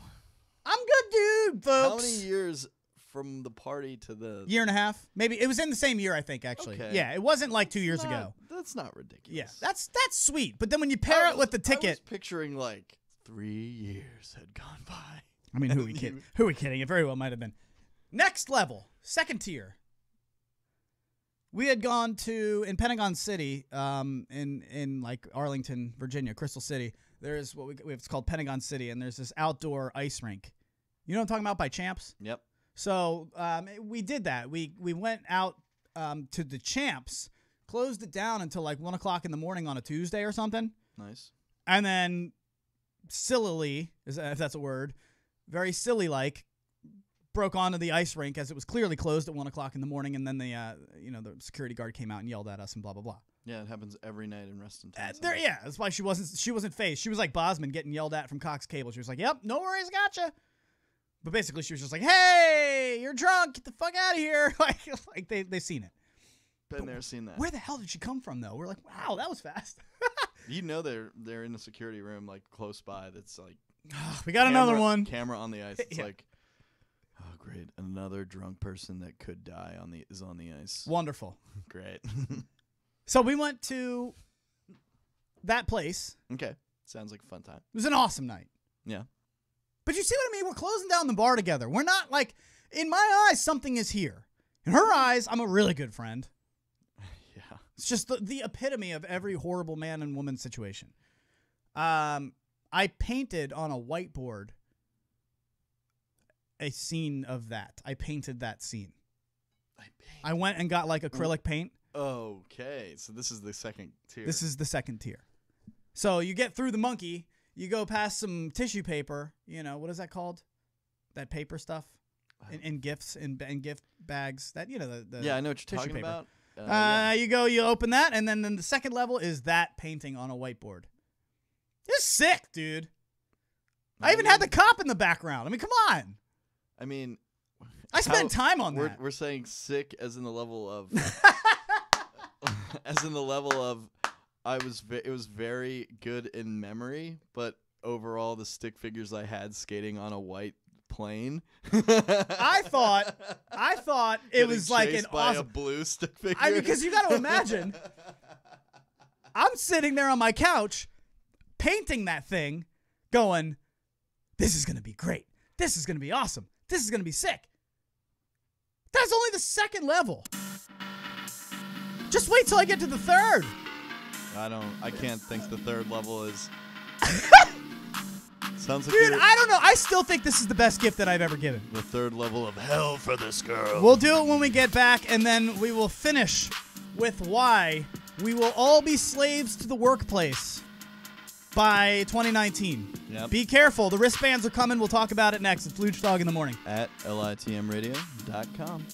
I'm good, dude, folks.
How many years from the party to the
year and a half? Maybe it was in the same year, I think. Actually,
okay.
Yeah, it wasn't like 2 years ago.
That's not ridiculous.
Yeah, that's sweet. But then when you pair it with the ticket,
I was picturing like 3 years had gone by.
I mean, who are we kidding? Who are we kidding? It very well might have been. Next level, second tier. We had gone to in Pentagon City, in like Arlington, Virginia, Crystal City. There's what we have. It's called Pentagon City, and there's this outdoor ice rink. You know what I'm talking about by Champs?
Yep.
So we did that. We went out to the Champs, closed it down until like 1 o'clock in the morning on a Tuesday or something.
Nice.
And then sillily, if that's a word, very silly like, broke onto the ice rink as it was clearly closed at 1 o'clock in the morning, and then the security guard came out and yelled at us and blah blah blah.
Yeah, it happens every night in Reston.
Yeah, that's why she wasn't phased. She was like Bosman getting yelled at from Cox Cable. She was like, "Yep, no worries, gotcha." But basically, she was just like, "Hey, you're drunk. Get the fuck out of here!" like they've seen it.
Been there, seen that.
Where the hell did she come from, though? We're like, wow, that was fast.
You know they're in a security room like close by. That's like
we got another one.
Camera on the ice. It's
Yeah.
like, oh great, another drunk person that could die is on the ice.
Wonderful.
Great.
So we went to that place.
Okay, sounds like a fun time.
It was an awesome night.
Yeah.
But you see what I mean? We're closing down the bar together. We're not like, in my eyes, something is here. In her eyes, I'm a really good friend.
Yeah.
It's just the epitome of every horrible man and woman situation. I painted on a whiteboard a scene of that. I painted that scene. I went and got like acrylic paint.
Okay, so this is the second tier.
This is the second tier. So you get through the monkey, you go past some tissue paper. You know, what is that called? That paper stuff in gifts, in gift bags. That, you know, the
yeah, I know what you're
tissue
talking
paper.
about. Yeah.
You open that, and then the second level is that painting on a whiteboard. It's sick, dude. I even had the cop in the background. I mean, come on.
I mean,
I spent time on that.
We're saying sick as in the level of as in the level of it was very good in memory, but overall the stick figures I had skating on a white plane.
I thought it was like an
by
awesome
a blue stick figure.
I mean, because you got to imagine, I'm sitting there on my couch painting that thing, going, "This is gonna be great. This is gonna be awesome. This is gonna be sick." That's only the second level. Just wait till I get to the third.
I can't think the third level is. Sounds like
Dude, I don't know. I still think this is the best gift that I've ever given.
The third level of hell for this girl.
We'll do it when we get back, and then we will finish with why we will all be slaves to the workplace by 2019.
Yep.
Be careful. The wristbands are coming. We'll talk about it next. It's Luch Dog in the Morning.
At litmradio.com.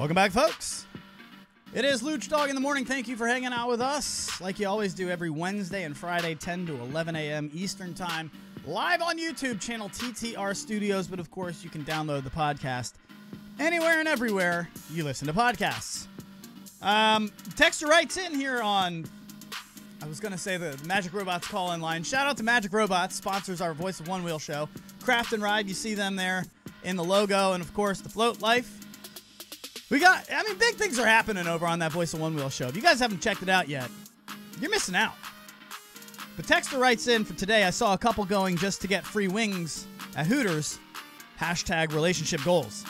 Welcome back, folks. It is Luch Dog in the morning. Thank you for hanging out with us like you always do every Wednesday and Friday, 10 to 11 a.m. Eastern Time, live on YouTube, channel TTR Studios. But, of course, you can download the podcast anywhere and everywhere you listen to podcasts. Texter writes in here on, I was going to say the Magic Robots call-in line. Shout out to Magic Robots, sponsors our Voice of One Wheel show. Craft and Ride, you see them there in the logo. And, of course, the Float Life. Big things are happening over on that Voice of One Wheel show. If you guys haven't checked it out yet, you're missing out. But Texter writes in for today, I saw a couple going just to get free wings at Hooters. # relationship goals.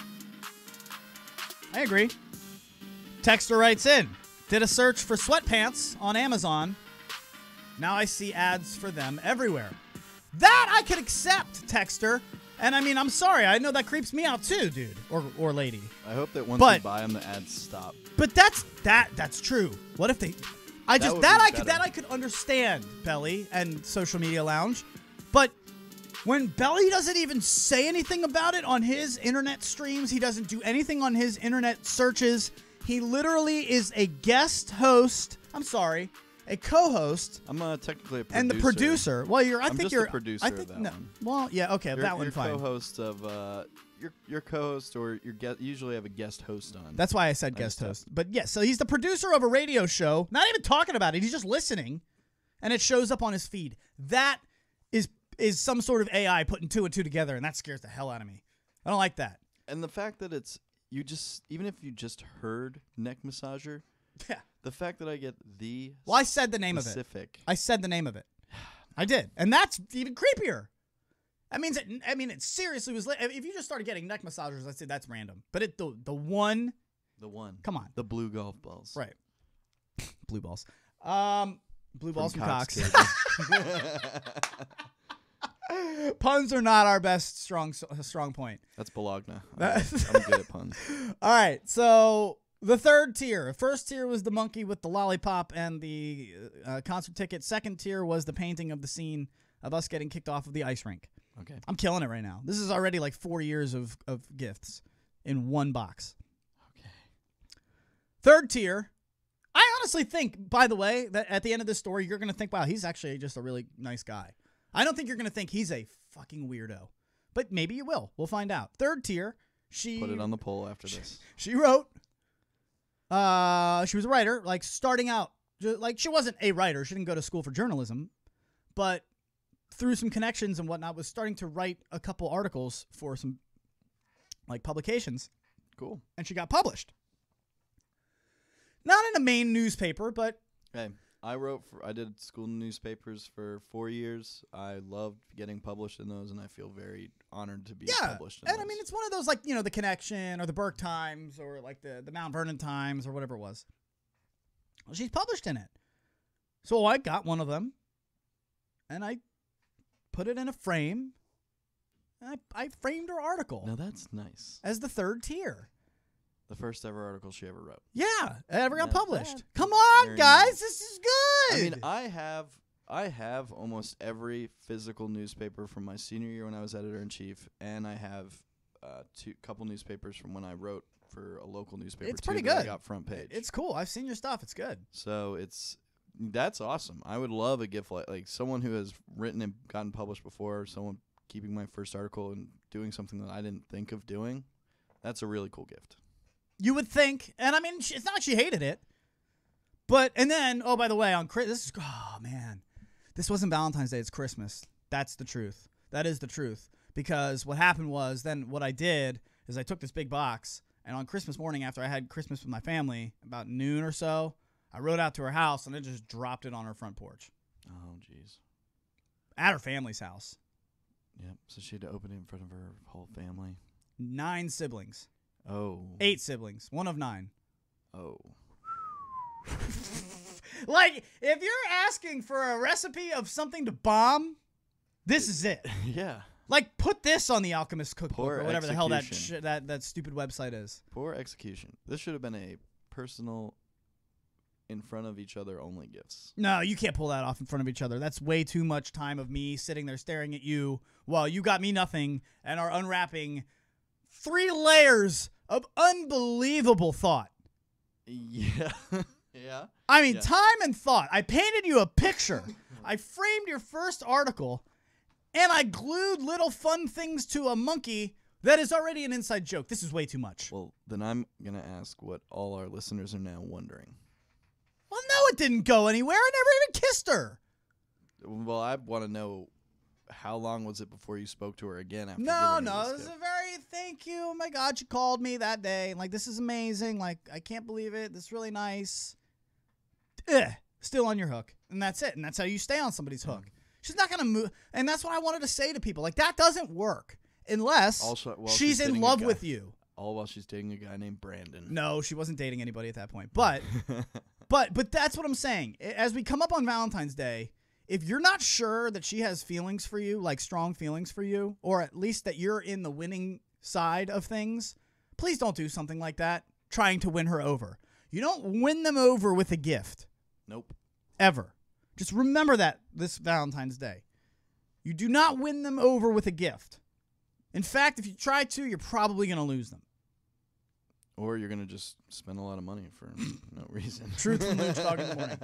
I agree. Texter writes in, did a search for sweatpants on Amazon. Now I see ads for them everywhere. That I could accept, Texter. And I mean, I'm sorry. I know that creeps me out too, dude or lady.
I hope that once you buy them, the ads stop.
But that's true. What if they? I could understand, Belly and Social Media Lounge, but when Belly doesn't even say anything about it on his internet streams, he doesn't do anything on his internet searches. He literally is a guest host. I'm sorry. A co-host.
I'm technically a producer.
And the producer. Well,
I think you're the producer of that one.
Well, yeah, okay, that one fine.
You're co-host of your co-host or usually have a guest host on.
That's why I said guest host. But yeah, so he's the producer of a radio show. Not even talking about it. He's just listening, and it shows up on his feed. That is some sort of AI putting 2 and 2 together, and that scares the hell out of me. I don't like that.
And the fact that it's even if you just heard neck massager.
Yeah.
The fact that I get the
Well, I said the name of it. I said the name of it. I did. And that's even creepier. That means it seriously was if you just started getting neck massagers, I'd say that's random. But the one. Come on.
The blue golf balls.
Right. Blue balls. Blue balls from Cox. Puns are not our best strong point.
That's Bologna. I'm good at puns.
All right. So the third tier. First tier was the monkey with the lollipop and the concert ticket. Second tier was the painting of the scene of us getting kicked off of the ice rink.
Okay.
I'm killing it right now. This is already like 4 years of gifts in one box.
Okay.
Third tier. I honestly think, by the way, that at the end of this story, you're going to think, wow, he's actually just a really nice guy. I don't think you're going to think he's a fucking weirdo. But maybe you will. We'll find out. Third tier.
Put it on the poll after this.
She wrote. She was a writer, like starting out. Like she wasn't a writer. She didn't go to school for journalism. But through some connections and whatnot, was starting to write a couple articles for some like publications.
Cool.
And she got published. Not in a main newspaper, but...
Hey, I did school newspapers for 4 years. I loved getting published in those, and I feel very honored to be published in those.
And I mean, it's one of those, like, you know, the Connection or the Burke Times or, like, the Mount Vernon Times or whatever it was. Well, she's published in it. So I got one of them, and I put it in a frame, and I framed her article.
Now, that's nice.
As the third tier.
The first ever article she ever wrote.
Yeah, ever got published. Come on, guys,
nice.
This is good.
I mean, I have almost every physical newspaper from my senior year when I was editor-in-chief, and I have couple newspapers from when I wrote for a local newspaper.
It's pretty good.
I got front page.
It's cool. I've seen your stuff. It's good.
So that's awesome. I would love a gift like someone who has written and gotten published before, someone keeping my first article and doing something that I didn't think of doing. That's a really cool gift.
You would think, and I mean, it's not like she hated it, but, and then, oh, by the way, this wasn't Valentine's Day, it's Christmas. That's the truth. That is the truth, because what happened was, then what I did is I took this big box, and on Christmas morning, after I had Christmas with my family, about noon or so, I rode out to her house, and I just dropped it on her front porch.
Oh, jeez.
At her family's house.
Yep, so she had to open it in front of her whole family.
9 siblings.
Oh.
8 siblings. 1 of 9.
Oh.
Like, if you're asking for a recipe of something to bomb, this is it.
Yeah.
Like, put this on the Alchemist Cookbook
Poor
or whatever the hell that stupid website is.
Poor execution. This should have been a personal, in front of each other only gifts.
No, you can't pull that off in front of each other. That's way too much time of me sitting there staring at you while you got me nothing and are unwrapping 3 layers of unbelievable thought.
Yeah. Yeah.
I mean, time and thought. I painted you a picture. I framed your first article, and I glued little fun things to a monkey that is already an inside joke. This is way too much.
Well, then I'm going to ask what all our listeners are now wondering.
Well, no, it didn't go anywhere. I never even kissed her.
Well, I want to know, how long was it before you spoke to her again after
No,
giving her
it
this
was
gift?
a very thank you. Oh, my God, she called me that day. Like, this is amazing. Like, I can't believe it. This is really nice. Still on your hook. And that's it. And that's how you stay on somebody's hook. She's not going to move. And that's what I wanted to say to people. Like, that doesn't work unless she's in love with you.
All while she's dating a guy named Brandon.
No, she wasn't dating anybody at that point. But but that's what I'm saying. As we come up on Valentine's Day, if you're not sure that she has feelings for you, like strong feelings for you, or at least that you're in the winning side of things, please don't do something like that, trying to win her over. You don't win them over with a gift.
Nope.
Ever. Just remember that this Valentine's Day. You do not win them over with a gift. In fact, if you try to, you're probably going to lose them.
Or you're going to just spend a lot of money for no reason.
Truth from Luke Dog in the morning.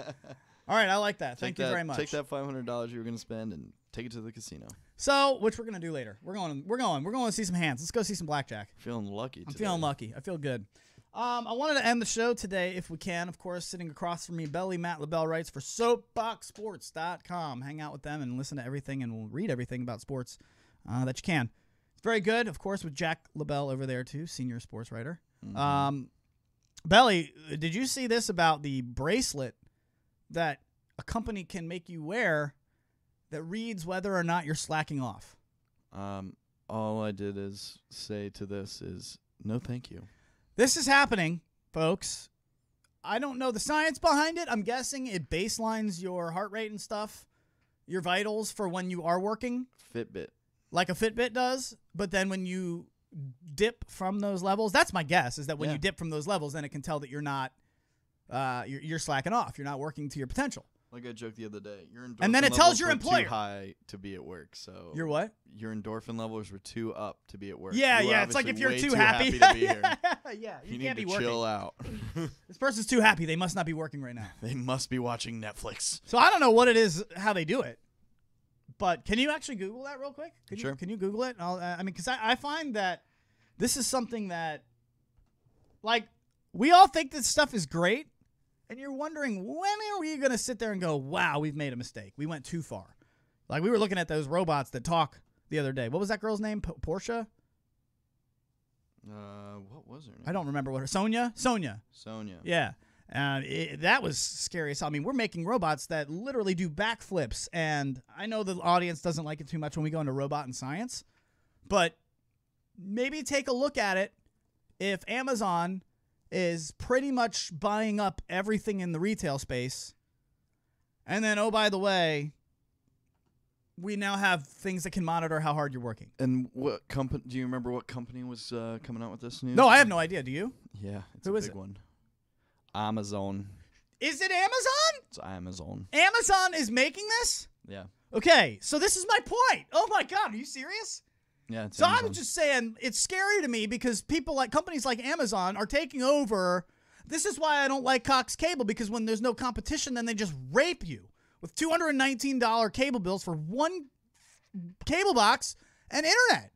All right, I like that. Thank you very much.
Take that $500 you were going to spend and take it to the casino.
So, which we're going to do later. We're going to see some hands. Let's go see some blackjack.
Feeling lucky today.
I'm feeling lucky. I feel good. I wanted to end the show today, if we can. Of course, sitting across from me, Belly Matt LaBelle writes for SoapboxSports.com. Hang out with them and listen to everything, and we'll read everything about sports that you can. It's very good, of course, with Jack LaBelle over there, too, senior sports writer. Mm-hmm. Belly, did you see this about the bracelet that a company can make you wear that reads whether or not you're slacking off?
All I did is say to this is, no thank you.
This is happening, folks. I don't know the science behind it. I'm guessing it baselines your heart rate and stuff, your vitals for when you are working.
Fitbit.
Like a Fitbit does. But then when you dip from those levels, that's my guess, is that when you dip from those levels, then it can tell that you're not, you're slacking off. You're not working to your potential.
Like I joked the other day, your endorphin
and then it tells your
were
employer
too high to be at work. So
your what?
Your endorphin levels were too up to be at work.
Yeah, it's like if you're too happy
to be here.
Yeah,
you
can't
need
be
to
working.
chill out.
This person's too happy. They must not be working right now.
They must be watching Netflix.
So I don't know what it is, how they do it, but can you actually Google that real quick? Can you Google it? I mean, because I find that this is something that, like, we all think this stuff is great. And you're wondering, when are we going to sit there and go, wow, we've made a mistake. We went too far. Like, we were looking at those robots that talk the other day. What was that girl's name? Portia?
What was her name?
I don't remember what her... Sonia. Yeah. That was scary. So, I mean, we're making robots that literally do backflips. And I know the audience doesn't like it too much when we go into robot and science. But maybe take a look at it if Amazon is pretty much buying up everything in the retail space. And then, oh, by the way, we now have things that can monitor how hard you're working.
And what company? Do you remember what company was coming out with this news?
No, I have no idea. Do you?
Yeah, it's a big one. Amazon.
Is it Amazon?
It's Amazon.
Amazon is making this?
Yeah.
Okay, so this is my point. Oh, my God. Are you serious?
Yeah, it's
so
Amazon.
I'm just saying it's scary to me because companies like Amazon are taking over. This is why I don't like Cox Cable, because when there's no competition, then they just rape you with $219 cable bills for one cable box and internet.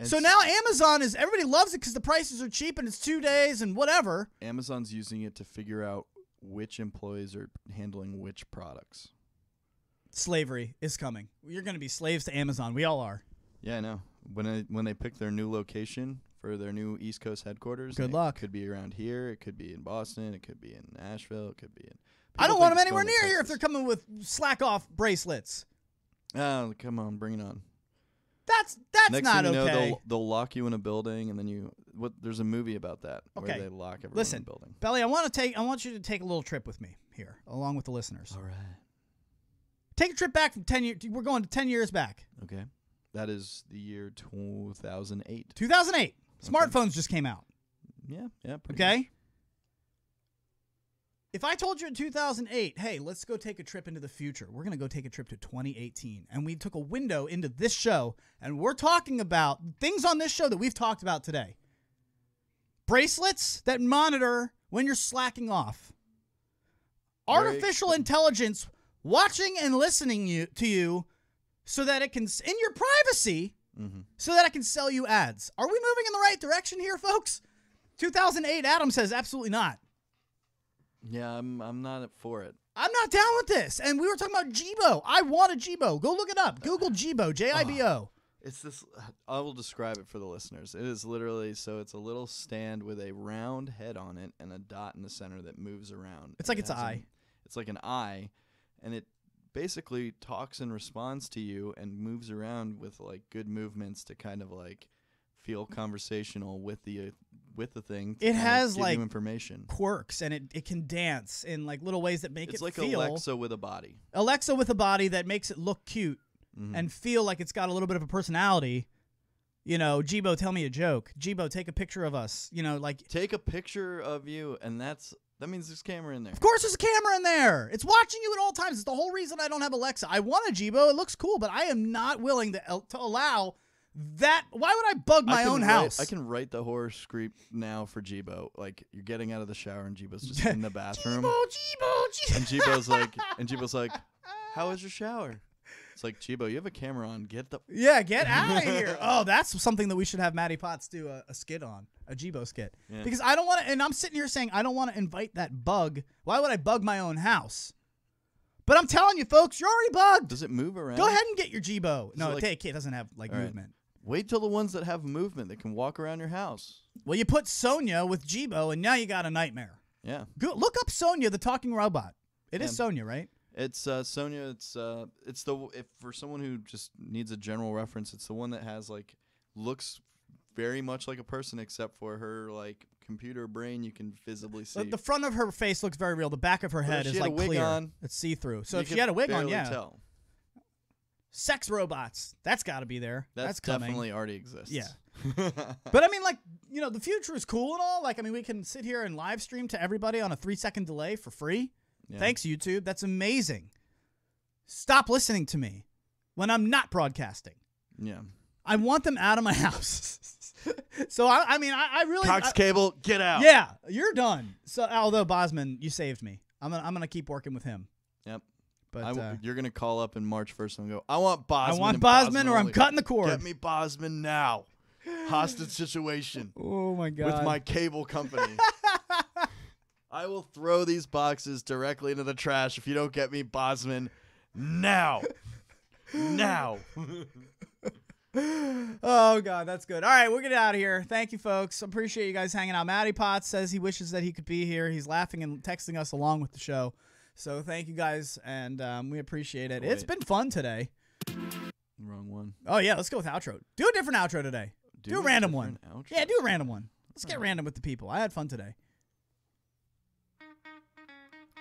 So now Amazon everybody loves it because the prices are cheap and it's 2 days and whatever.
Amazon's using it to figure out which employees are handling which products.
Slavery is coming. You're going to be slaves to Amazon. We all are.
Yeah, I know. When they pick their new location for their new East Coast headquarters,
good luck.
It could be around here. It could be in Boston. It could be in Nashville. It could be in.
I don't want them anywhere near here if they're coming with slack off bracelets.
Oh, come on, bring it on.
That's
Next
not
thing you
okay.
know, they'll lock you in a building, and then there's a movie about that where they lock everyone in a building.
Belly, I want you to take a little trip with me here, along with the listeners.
All right.
Take a trip back from 10 years. We're going to 10 years back.
Okay. That is the year 2008.
2008. Smartphones just came out.
Yeah.
Okay.
Much.
If I told you in 2008, hey, let's go take a trip into the future. We're going to go take a trip to 2018. And we took a window into this show, and we're talking about things on this show that we've talked about today. bracelets that monitor when you're slacking off. Artificial intelligence watching and listening to you so that it can, in your privacy, so that it can sell you ads. Are we moving in the right direction here, folks? 2008, Adam says absolutely not.
Yeah, I'm not for it.
I'm not down with this. And we were talking about Jibo. I want a Jibo. Go look it up. Google Jibo, Jibo.
It's this. I will describe it for the listeners. It is literally, so it's a little stand with a round head on it and a dot in the center that moves around.
It's like it's an eye.
It's like an eye, and it basically talks and responds to you and moves around with like good movements to kind of like feel conversational with the thing.
It has
give
like
you information,
quirks, and it can dance in like little ways that make
it's
it
like
feel.
Alexa with a body.
Alexa with a body that makes it look cute and feel like it's got a little bit of a personality. You know, Jibo, tell me a joke. Jibo, take a picture of us. You know, like
take a picture of you, and that means there's a camera in there.
Of course there's a camera in there. It's watching you at all times. It's the whole reason I don't have Alexa. I want a Jibo. It looks cool, but I am not willing to allow that. Why would I bug my own house?
I can write the horror script now for Jibo. Like, you're getting out of the shower, and Jibo's just in the bathroom.
Jibo.
And Jibo's like, how was your shower? It's like, Jibo, you have a camera on. Get out of here. Oh, that's something that we should have Maddie Potts do a skit on, a Jibo skit. Yeah. Because I don't want to, and I'm sitting here saying I don't want to invite that bug. Why would I bug my own house? But I'm telling you, folks, you're already bugged. Does it move around?
Go ahead and get your Jibo. No, it doesn't have like movement.
Wait till the ones that have movement that can walk around your house.
Well, you put Sonia with Jibo, and now you got a nightmare.
Yeah.
Look up Sonia, the talking robot. It is Sonia, right?
It's Sonia. It's if for someone who just needs a general reference, it's the one that has like looks very much like a person, except for her like computer brain you can visibly see.
The front of her face looks very real. The back of her head is like clear. It's see through. So if she had a wig on,
tell.
Sex robots. That's got to be there. That's coming.
Definitely already exists.
Yeah. But I mean, like, you know, the future is cool and all. Like, I mean, we can sit here and live stream to everybody on a 3-second delay for free. Yeah. Thanks, YouTube. That's amazing. Stop listening to me when I'm not broadcasting.
Yeah.
I want them out of my house. So, I mean, I really...
Cox Cable, get out.
Yeah, you're done. So, although, Bosman, you saved me. I'm gonna keep working with him.
Yep.
But
you're going to call up in March 1st and go, I want Bosman.
I want Bosman or I'm cutting the cord.
Get me Bosman now. Hostage situation.
Oh, my God.
With my cable company. I will throw these boxes directly into the trash if you don't get me Bosman now. Now.
Oh, God, that's good. All right, we'll get out of here. Thank you, folks. Appreciate you guys hanging out. Matty Potts says he wishes that he could be here. He's laughing and texting us along with the show. So thank you guys, and we appreciate it. It's been fun today.
Wrong one.
Oh, yeah, let's go with outro. Do a different outro today. Do a random one.
Outro?
Yeah, do a random one. Let's get random with the people. I had fun today.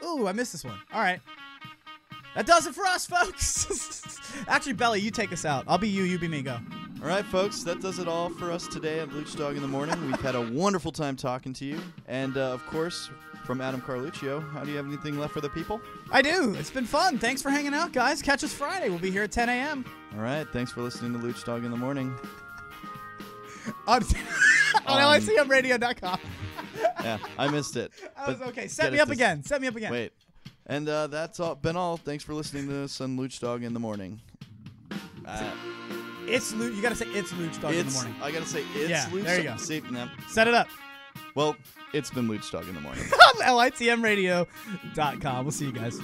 Ooh, I missed this one. All right. That does it for us, folks. Actually, Belly, you take us out. I'll be you, you be me. Go.
All right, folks, that does it all for us today at Luch Dog in the Morning. We've had a wonderful time talking to you. And, of course, from Adam Carluccio, how do you have anything left for the people?
I do. It's been fun. Thanks for hanging out, guys. Catch us Friday. We'll be here at 10 a.m.
All right. Thanks for listening to Luch Dog in the Morning.
on LITMradio.com.
Yeah, I missed it.
That was okay. Set me up again. Set me up again.
Wait. And that's been all. Thanks for listening to this on Luch Dog in the Morning.
It's Luch. You got to say it's Luch Dog in the Morning.
I got to say it's Luch.
There you go.
See, no.
Set it up.
Well, it's been Luch Dog in the Morning.
LITMradio.com. We'll see you guys.